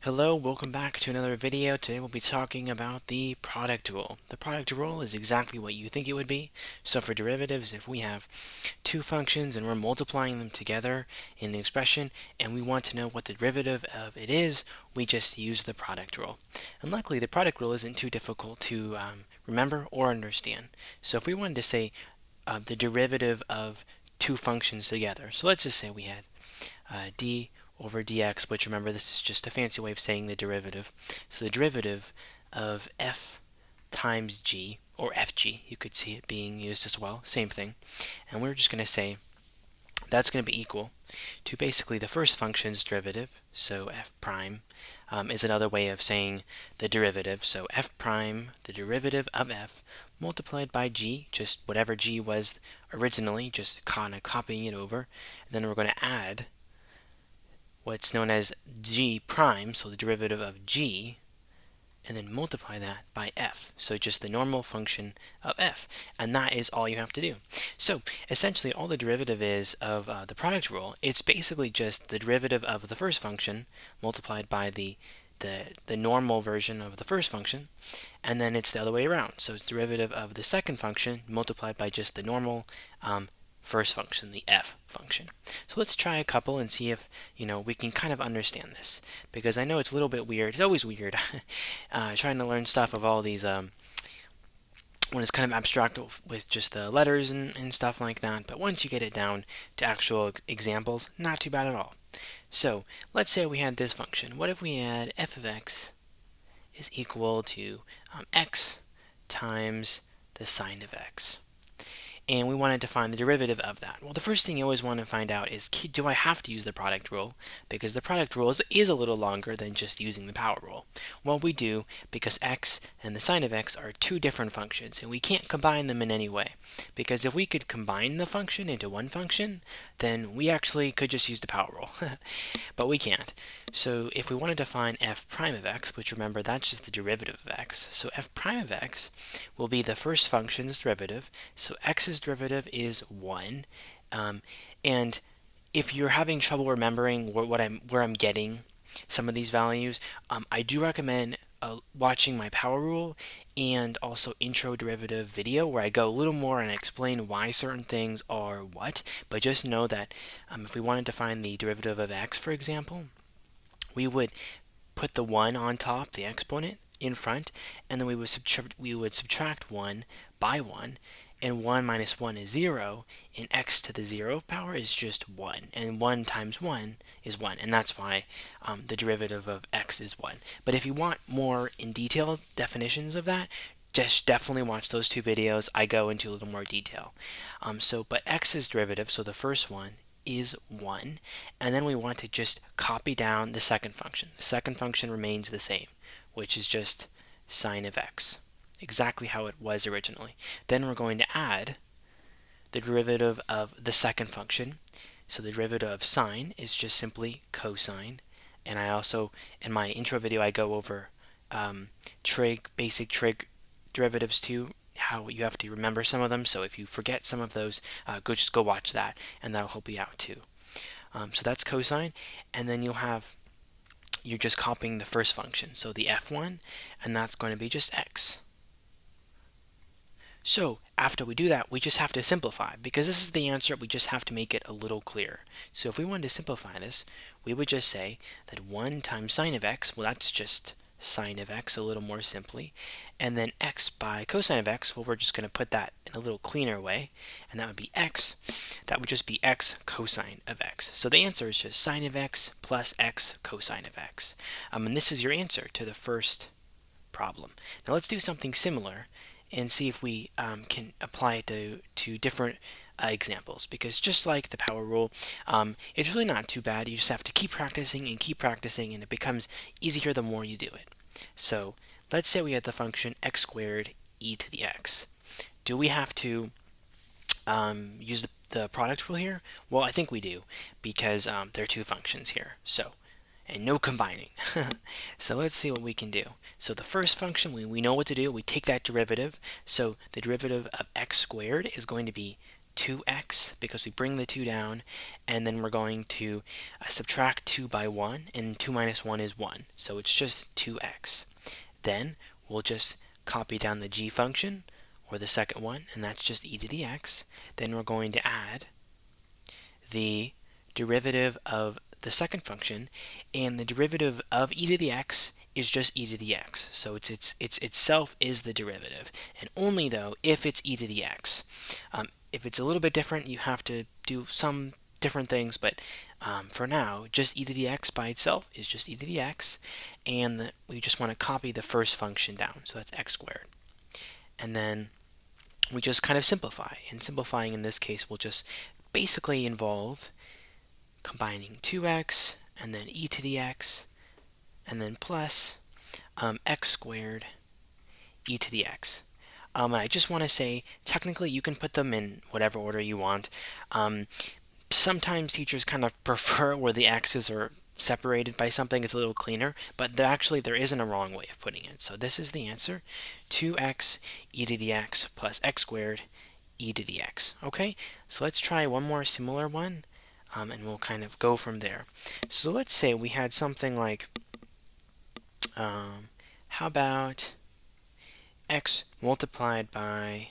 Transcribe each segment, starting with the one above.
Hello, welcome back to another video. Today we'll be talking about the product rule. The product rule is exactly what you think it would be. So for derivatives, if we have two functions and we're multiplying them together in an expression and we want to know what the derivative of it is, we just use the product rule. And luckily the product rule isn't too difficult to remember or understand. So if we wanted to say the derivative of two functions together, so let's just say we had d over dx, which remember this is just a fancy way of saying the derivative. So the derivative of f times g, or fg, you could see it being used as well, same thing. And we're just going to say that's going to be equal to basically the first function's derivative, so f prime is another way of saying the derivative. So f prime, the derivative of f, multiplied by g, just whatever g was originally, just kind of copying it over. And then we're going to add what's known as g prime, so the derivative of g, and then multiply that by f. So just the normal function of f. And that is all you have to do. So essentially all the derivative is of the product rule, it's basically just the derivative of the first function multiplied by the normal version of the first function, and then it's the other way around. So it's derivative of the second function multiplied by just the normal first function, the f function. So let's try a couple and see if we can kind of understand this, because I know it's a little bit weird. It's always weird trying to learn stuff of all these when it's kind of abstract with just the letters and stuff like that. But once you get it down to actual examples, not too bad at all. So let's say we had this function. What if we had f of x is equal to x times the sine of x? And we wanted to find the derivative of that. Well, the first thing you always want to find out is, do I have to use the product rule? Because the product rule is a little longer than just using the power rule. Well, we do, because x and the sine of x are two different functions, and we can't combine them in any way. Because if we could combine the function into one function, then we actually could just use the power rule. But we can't. So if we wanted to find f prime of x, which remember that's just the derivative of x, so f prime of x will be the first function's derivative. So x's derivative is 1. And if you're having trouble remembering where I'm getting some of these values, I do recommend watching my power rule and also intro derivative video, where I go a little more and explain why certain things are what. But just know that if we wanted to find the derivative of x, for example, we would put the 1 on top, the exponent, in front, and then we would subtract 1 by 1, and 1 minus 1 is 0, and x to the 0th power is just 1, and 1 times 1 is 1, and that's why the derivative of x is 1. But if you want more in detail definitions of that, just definitely watch those two videos. I go into a little more detail. But x's derivative, so the first one, is 1, and then we want to just copy down the second function. The second function remains the same, which is just sine of x, exactly how it was originally. Then we're going to add the derivative of the second function. So the derivative of sine is just simply cosine, and I also, in my intro video, I go over basic trig derivatives too, how you have to remember some of them. So if you forget some of those, just go watch that, and that'll help you out too. So that's cosine, and then you're just copying the first function, so the f1, and that's going to be just x. So after we do that, we just have to simplify, because this is the answer. We just have to make it a little clearer. So if we wanted to simplify this, we would just say that 1 times sine of x, well, that's just sine of x a little more simply, and then x by cosine of x, well, we're just going to put that in a little cleaner way, and that would be x. That would just be x cosine of x. So the answer is just sine of x plus x cosine of x. And this is your answer to the first problem. Now let's do something similar and see if we can apply it to different examples, because just like the power rule, it's really not too bad. You just have to keep practicing, and it becomes easier the more you do it. So let's say we had the function x squared e to the x. Do we have to use the product rule here? Well, I think we do, because there are two functions here. And no combining. So let's see what we can do. So the first function, we know what to do. We take that derivative. So the derivative of x squared is going to be 2x because we bring the 2 down, and then we're going to subtract 2 by 1, and 2 minus 1 is 1, so it's just 2x. Then we'll just copy down the g function, or the second one, and that's just e to the x. Then we're going to add the derivative of the second function, and the derivative of e to the x is just e to the x. So it's itself is the derivative, and only though if it's e to the x. If it's a little bit different, you have to do some different things, but for now, just e to the x by itself is just e to the x, and we just want to copy the first function down, so that's x squared. And then we just kind of simplify, and simplifying in this case will just basically involve combining 2x and then e to the x and then plus x squared e to the x. And I just want to say, technically you can put them in whatever order you want. Sometimes teachers kind of prefer where the x's are separated by something. It's a little cleaner, but there isn't a wrong way of putting it. So this is the answer: 2x e to the x plus x squared e to the x. Okay, so let's try one more similar one, and we'll kind of go from there. So let's say we had something like, how about x multiplied by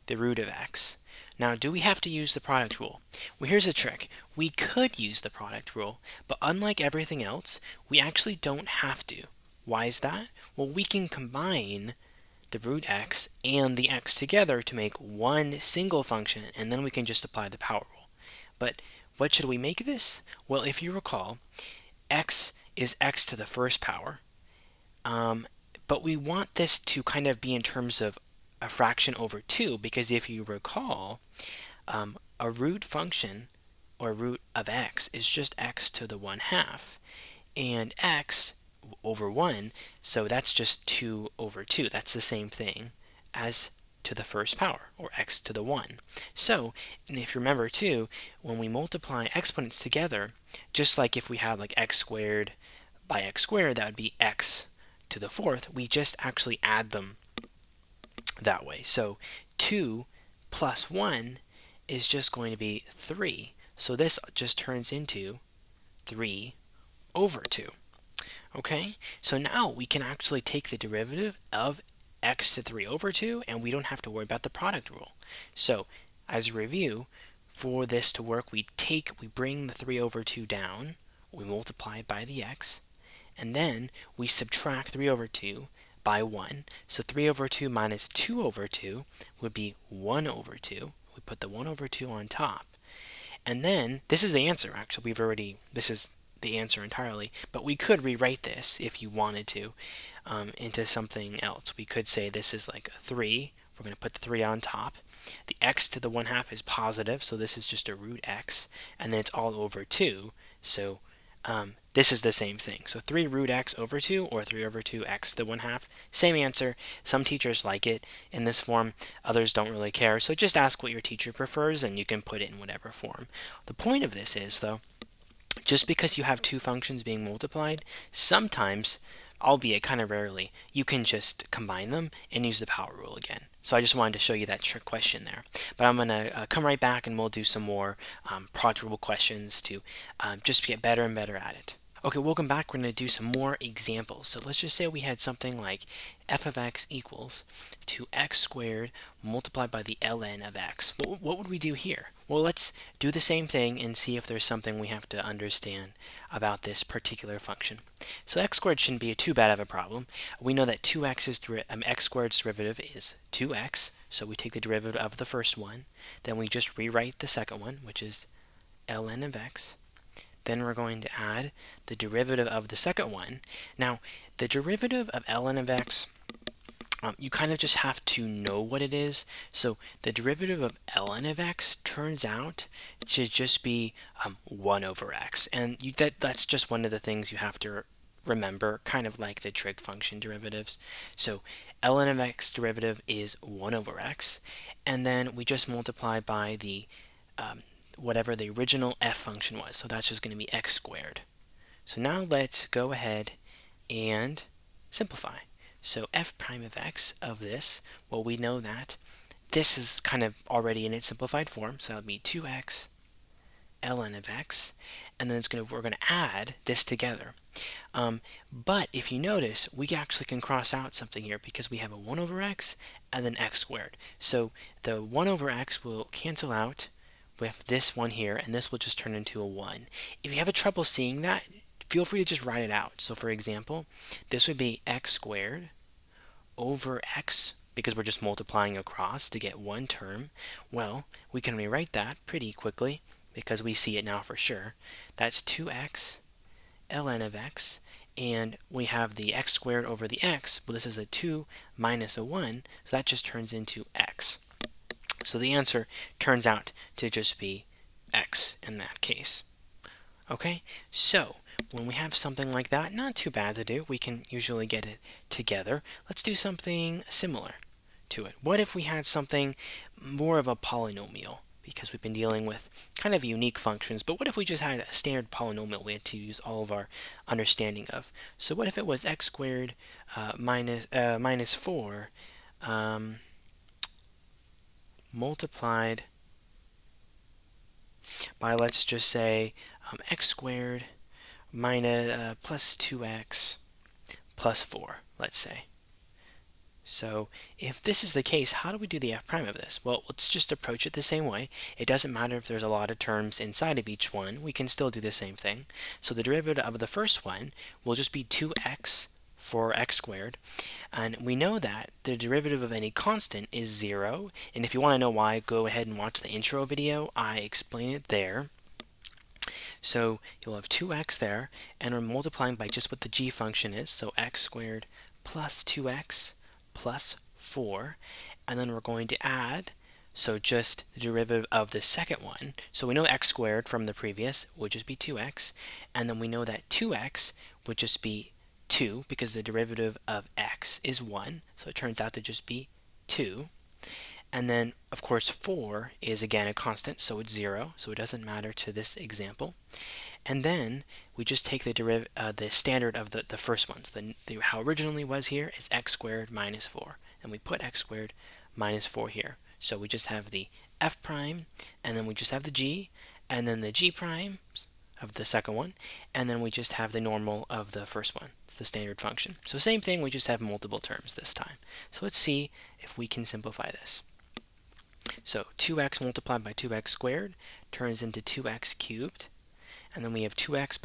the root of x? Now, do we have to use the product rule? Well, here's a trick. We could use the product rule, but unlike everything else, we actually don't have to. Why is that? Well, we can combine the root x and the x together to make one single function, and then we can just apply the power rule. But what should we make this? Well, if you recall, x is x to the first power, but we want this to kind of be in terms of a fraction over 2, because if you recall, a root function, or root of x, is just x to the 1/2, and x over 1, so that's just 2 over 2. That's the same thing as to the first power, or x to the 1. So, and if you remember too, when we multiply exponents together, just like if we had like x squared by x squared, that would be x to the 4th, we just actually add them that way. So 2 plus 1 is just going to be 3. So this just turns into 3 over 2. Okay, so now we can actually take the derivative of x to 3 over 2, and we don't have to worry about the product rule. So as a review, for this to work, we bring the 3 over 2 down, we multiply it by the x, and then we subtract 3 over 2 by 1. So 3 over 2 minus 2 over 2 would be 1 over 2. We put the 1 over 2 on top. And then, this is the answer, actually. This is the answer entirely, but we could rewrite this if you wanted to into something else. We could say this is like a 3. We're going to put the 3 on top. The x to the 1/2 is positive, so this is just a root x, and then it's all over 2, so this is the same thing. So 3 root x over 2, or 3 over 2 x to the 1/2. Same answer. Some teachers like it in this form, others don't really care. So just ask what your teacher prefers, and you can put it in whatever form. The point of this is, though, just because you have two functions being multiplied, sometimes, albeit kind of rarely, you can just combine them and use the power rule again. So I just wanted to show you that trick question there. But I'm going to come right back and we'll do some more product rule questions to just get better and better at it. Okay, welcome back. We're going to do some more examples. So let's just say we had something like f of x equals to x squared multiplied by the ln of x. What would we do here? Well, let's do the same thing and see if there's something we have to understand about this particular function. So x squared shouldn't be too bad of a problem. We know that x squared's derivative is 2x, so we take the derivative of the first one. Then we just rewrite the second one, which is ln of x. Then we're going to add the derivative of the second one. Now, the derivative of ln of x, you kind of just have to know what it is. So the derivative of ln of x turns out to just be 1 over x. And that's just one of the things you have to remember, kind of like the trig function derivatives. So ln of x derivative is 1 over x. And then we just multiply by the whatever the original f function was. So that's just going to be x squared. So now let's go ahead and simplify. So f prime of x of this, well, we know that this is kind of already in its simplified form, so that would be 2x ln of x, and then we're going to add this together. But if you notice, we actually can cross out something here because we have a 1 over x and then x squared. So the 1 over x will cancel out with this one here, and this will just turn into a 1. If you have a trouble seeing that, feel free to just write it out. So for example, this would be x squared over x, because we're just multiplying across to get one term. Well, we can rewrite that pretty quickly because we see it now for sure. That's 2x ln of x, and we have the x squared over the x, but this is a 2 minus a 1, so that just turns into x. So the answer turns out to just be x in that case. Okay, so when we have something like that, not too bad to do, we can usually get it together. Let's do something similar to it. What if we had something more of a polynomial? Because we've been dealing with kind of unique functions, but what if we just had a standard polynomial we had to use all of our understanding of? So what if it was x squared minus 4 multiplied by, let's just say, x squared minus plus 2x plus 4, let's say. So if this is the case, how do we do the f prime of this? Well, let's just approach it the same way. It doesn't matter if there's a lot of terms inside of each one. We can still do the same thing. So the derivative of the first one will just be 2x for x squared. And we know that the derivative of any constant is 0. And if you want to know why, go ahead and watch the intro video. I explain it there. So you'll have 2x there, and we're multiplying by just what the g function is, so x squared plus 2x plus 4, and then we're going to add, so just the derivative of the second one. So we know x squared from the previous would just be 2x, and then we know that 2x would just be 2, because the derivative of x is 1, so it turns out to just be 2. And then, of course, 4 is again a constant, so it's 0, so it doesn't matter to this example. And then we just take the standard of the first ones. How originally was here is x squared minus 4, and we put x squared minus 4 here. So we just have the f prime, and then we just have the g, and then the g prime of the second one, and then we just have the normal of the first one. It's the standard function. So same thing, we just have multiple terms this time. So let's see if we can simplify this. So 2x multiplied by 2x squared turns into 2x cubed, and then we have 2x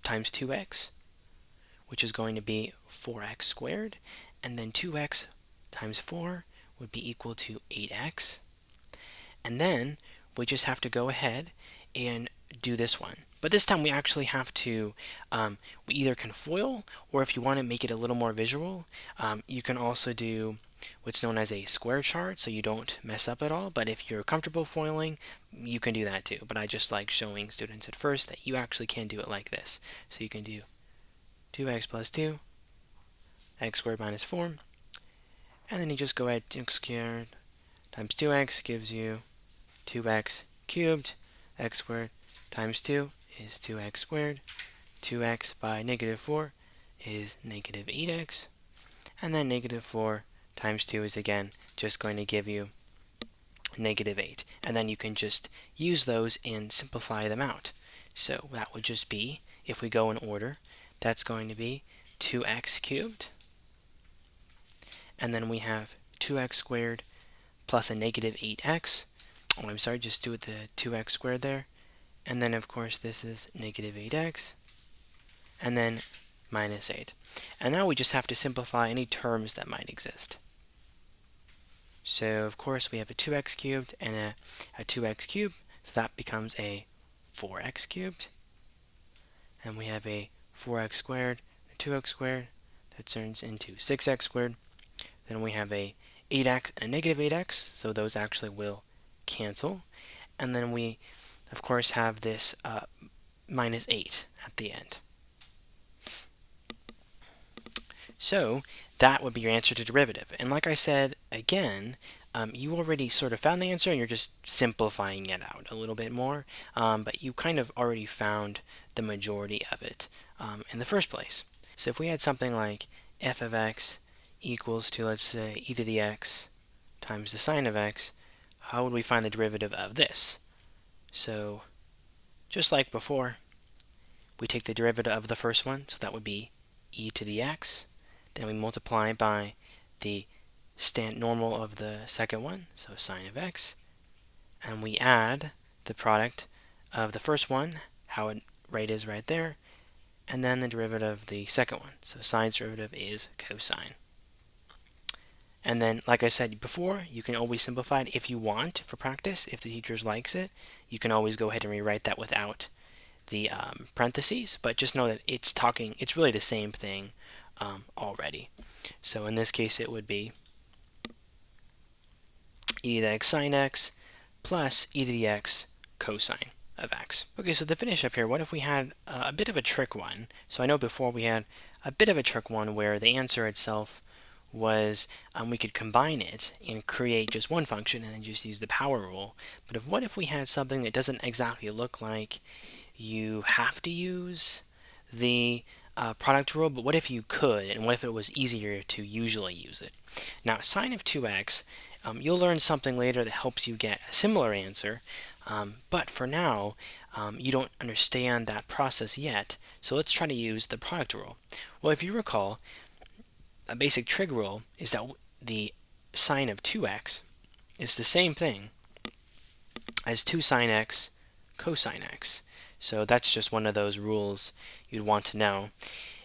times 2x, which is going to be 4x squared, and then 2x times 4 would be equal to 8x. And then we just have to go ahead and do this one. But this time we actually have to, we either can FOIL, or if you want to make it a little more visual, you can also do what's known as a square chart, so you don't mess up at all. But if you're comfortable foiling, you can do that too. But I just like showing students at first that you actually can do it like this. So you can do 2x plus 2, x squared minus 4, and then you just go ahead, x squared times 2x gives you 2x cubed, x squared times 2 is 2x squared, 2x by negative 4 is negative 8x, and then negative 4 times 2 is again just going to give you negative 8. And then you can just use those and simplify them out. So that would just be, if we go in order, that's going to be 2x cubed, and then we have 2x squared plus a negative 8x. Oh, I'm sorry, just do it the 2x squared there. And then, of course, this is negative 8x, and then minus 8. And now we just have to simplify any terms that might exist. So, of course, we have a 2x cubed and a 2x cubed, so that becomes a 4x cubed. And we have a 4x squared, a 2x squared, that turns into 6x squared. Then we have a 8x and a negative 8x, so those actually will cancel. And then we, of course, have this minus 8 at the end. So that would be your answer to derivative. And like I said, again, you already sort of found the answer and you're just simplifying it out a little bit more, but you kind of already found the majority of it in the first place. So if we had something like f of x equals to, let's say, e to the x times the sine of x, how would we find the derivative of this? So just like before, we take the derivative of the first one, so that would be e to the x. Then we multiply by the normal of the second one, so sine of x. And we add the product of the first one, how it is right there, and then the derivative of the second one. So sine's derivative is cosine. And then, like I said before, you can always simplify it if you want for practice. If the teacher likes it, you can always go ahead and rewrite that without the parentheses, but just know that it's really the same thing already. So in this case, it would be e to the x sine x plus e to the x cosine of x. Okay, so to finish up here, what if we had a bit of a trick one? So I know before we had a bit of a trick one where the answer itself was we could combine it and create just one function and then just use the power rule. But what if we had something that doesn't exactly look like you have to use the product rule, but what if you could, and what if it was easier to usually use it? Now, sine of 2x, you'll learn something later that helps you get a similar answer, but for now, you don't understand that process yet, so let's try to use the product rule. Well, if you recall, a basic trig rule is that the sine of 2x is the same thing as 2 sine x cosine x. So that's just one of those rules you'd want to know.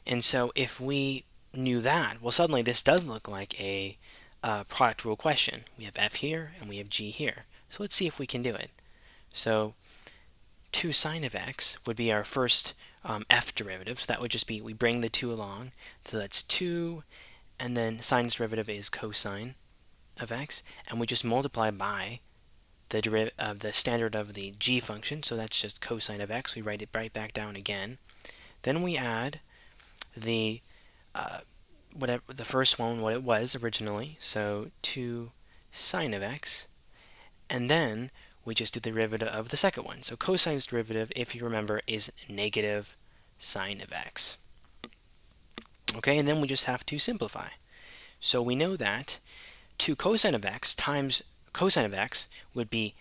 And so if we knew that, well, suddenly this does look like a product rule question. We have f here and we have g here. So let's see if we can do it. So 2 sine of x would be our first f derivative. So that would just be, we bring the 2 along. So that's 2, and then sine's derivative is cosine of x. And we just multiply by the standard of the g function, so that's just cosine of x. We write it right back down again. Then we add the the first one, what it was originally, so 2 sine of x, and then we just do the derivative of the second one. So cosine's derivative, if you remember, is negative sine of x. Okay, and then we just have to simplify. So we know that 2 cosine of x times cosine of x would be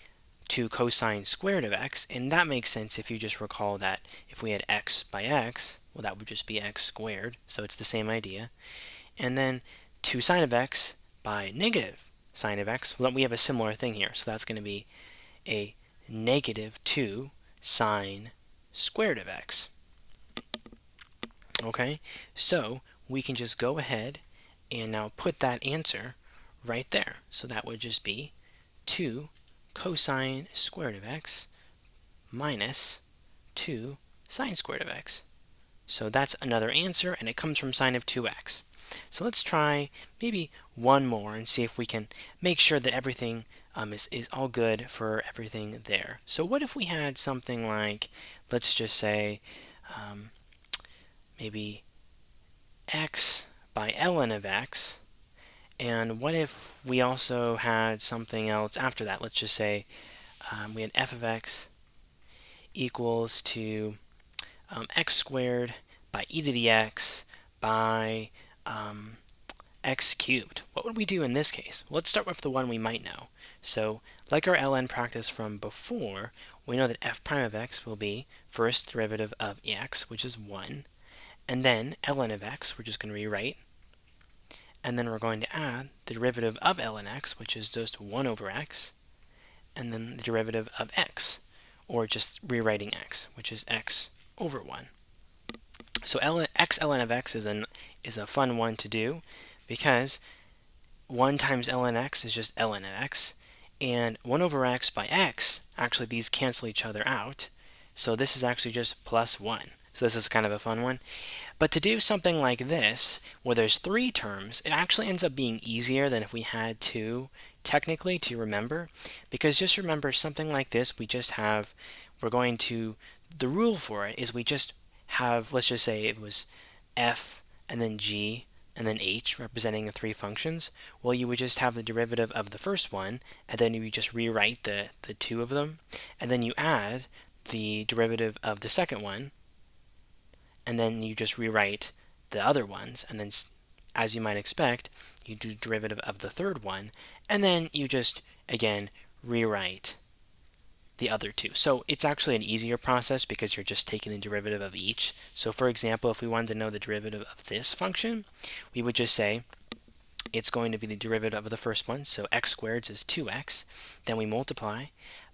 2 cosine squared of x, and that makes sense if you just recall that if we had x by x, well, that would just be x squared, so it's the same idea. And then 2 sine of x by negative sine of x, well, we have a similar thing here, so that's going to be a negative 2 sine squared of x. Okay, so we can just go ahead and now put that answer right there. So that would just be 2 cosine squared of x minus 2 sine squared of x. So that's another answer, and it comes from sine of 2x. So let's try maybe one more and see if we can make sure that everything is all good for everything there. So what if we had something like, let's just say, maybe x by ln of x, and what if we also had something else after that? Let's just say we had f of x equals to x squared by e to the x by x cubed. What would we do in this case? Well, let's start with the one we might know. So, like our ln practice from before, we know that f prime of x will be first derivative of x, which is 1, and then ln of x, we're just going to rewrite, and then we're going to add the derivative of ln x, which is just 1 over x, and then the derivative of x, or just rewriting x, which is x over 1. So x ln of x is a fun one to do, because 1 times ln x is just ln of x, and 1 over x by x, actually these cancel each other out, so this is actually just plus 1. So this is kind of a fun one. But to do something like this, where there's 3 terms, it actually ends up being easier than if we had 2, technically, to remember. Because just remember, something like this, the rule for it is we just have, let's just say it was f and then g and then h representing the 3 functions. Well, you would just have the derivative of the first one, and then you just rewrite the 2 of them, and then you add the derivative of the second one, and then you just rewrite the other ones, and then as you might expect, you do the derivative of the third one, and then you just, again, rewrite the other two. So it's actually an easier process because you're just taking the derivative of each. So for example, if we wanted to know the derivative of this function, we would just say it's going to be the derivative of the first one, so x squared is 2x. Then we multiply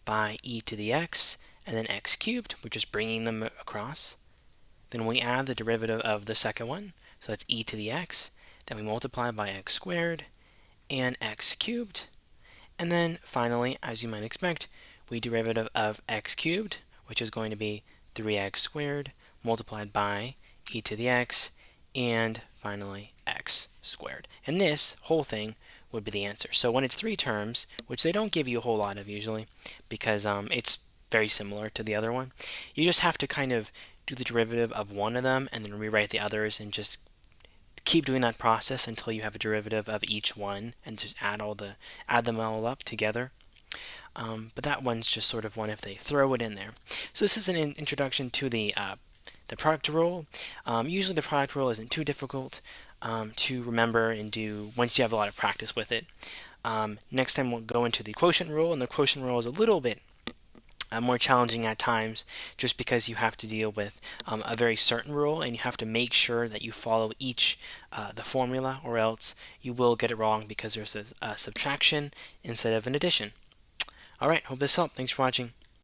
by e to the x, and then x cubed. We're just bringing them across. Then we add the derivative of the second one, so that's e to the x. Then we multiply by x squared and x cubed. And then finally, as you might expect, we derivative of x cubed, which is going to be 3x squared multiplied by e to the x, and finally x squared. And this whole thing would be the answer. So when it's three terms, which they don't give you a whole lot of usually, because it's very similar to the other one, you just have to kind of do the derivative of one of them and then rewrite the others and just keep doing that process until you have a derivative of each one and just add them all up together. But that one's just sort of one if they throw it in there. So this is an introduction to the product rule. Usually the product rule isn't too difficult to remember and do once you have a lot of practice with it. Next time we'll go into the quotient rule, and the quotient rule is a little bit more challenging at times just because you have to deal with a very certain rule and you have to make sure that you follow each the formula, or else you will get it wrong because there's a subtraction instead of an addition. Alright, hope this helped. Thanks for watching.